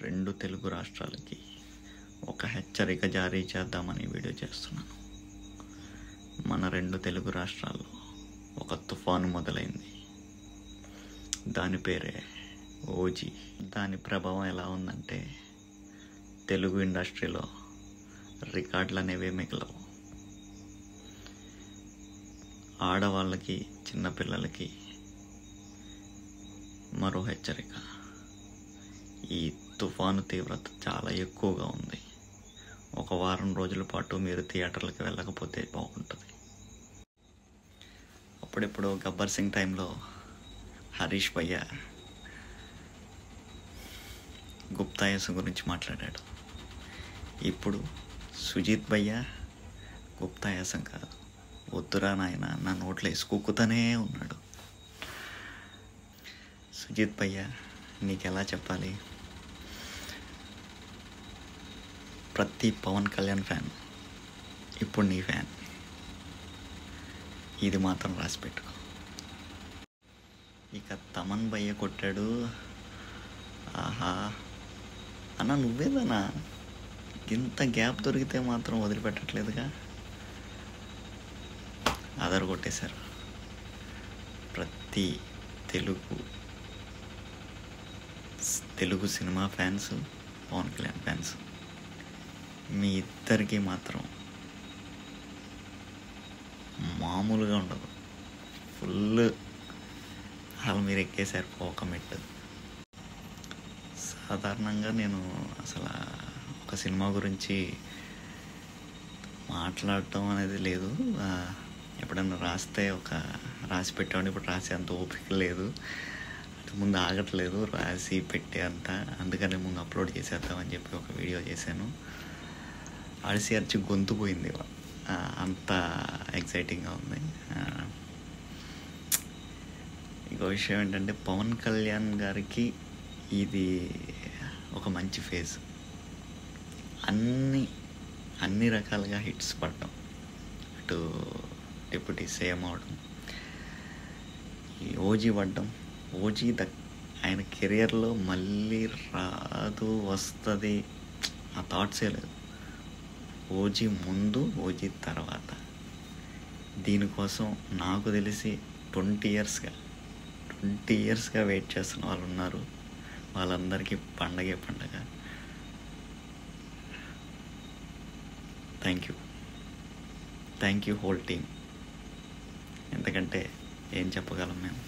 రెండు తెలుగు రాష్ట్రాలకి ఒక హెచ్చరిక జారీ చేద్దామని వీడియో చేస్తున్నాను. మన రెండు తెలుగు రాష్ట్రాల్లో ఒక తుఫాను మొదలైంది. దాని పేరే ఓజీ. దాని ప్రభావం ఎలా ఉందంటే తెలుగు ఇండస్ట్రీలో రికార్డులు అనేవే మిగలవు. ఆడవాళ్ళకి, చిన్నపిల్లలకి మరో హెచ్చరిక. ఈ తుఫాను తీవ్రత చాలా ఎక్కువగా ఉంది. ఒక వారం రోజుల పాటు మీరు థియేటర్లకు వెళ్ళకపోతే బాగుంటుంది. అప్పుడెప్పుడు గబ్బర్ సింగ్ టైంలో హరీష్ భయ్య గుప్తాయసం గురించి మాట్లాడాడు. ఇప్పుడు సుజిత్ భయ్య గుప్తాయసం కాదు, వద్దురా నాయన నా నోట్లో వేసుకుక్కుతూనే ఉన్నాడు. సుజిత్ భయ్య, నీకెలా చెప్పాలి, ప్రతి పవన్ కళ్యాణ్ ఫ్యాన్ ఇప్పుడు నీ ఫ్యాన్. ఇది మాత్రం రాసి పెట్టుకో. ఇక తమన్ భయ్య కొట్టాడు. ఆహా అన్న, నువ్వేదన్నా ఇంత గ్యాప్ దొరికితే మాత్రం వదిలిపెట్టట్లేదుగా. అదరు కొట్టేశారు. ప్రతి Telugu cinema fans, Pavan Kalyan fans, మీ ఇద్దరికి మాత్రం మామూలుగా ఉండదు. ఫుల్ అసలు మీరు ఎక్కేశారు ఒక మెట్టు. సాధారణంగా నేను అసలు ఒక సినిమా గురించి మాట్లాడటం అనేది లేదు. ఎప్పుడన్నా రాసి పెట్టేవాడిని. ఇప్పుడు రాసే అంత ఓపిక లేదు. ముందు ఆగట్లేదు రాసి పెట్టే అంత. అందుకని ముందు అప్లోడ్ చేసేద్దామని చెప్పి ఒక వీడియో చేశాను. అరిచి గొంతు పోయింది. అంత ఎక్సైటింగ్గా ఉంది. ఇంకో విషయం ఏంటంటే పవన్ కళ్యాణ్ గారికి ఇది ఒక మంచి ఫేజ్. అన్ని రకాలుగా హిట్స్ పడటం, అటు డిప్యూటీ సీఎం అవడం, ఈ ఓజీ పడ్డం. ఓజీ ఆయన కెరియర్లో మళ్ళీ రాదు, వస్తుంది ఆ థాట్సే లేదు. ఓజీ ముందు, ఓజీ తర్వాత. దీనికోసం నాకు తెలిసి 20 ఇయర్స్గా వెయిట్ చేస్తున్న వాళ్ళు ఉన్నారు. వాళ్ళందరికీ పండగే పండగ. Thank you whole team. ఎందుకంటే ఏం చెప్పగలం మేము.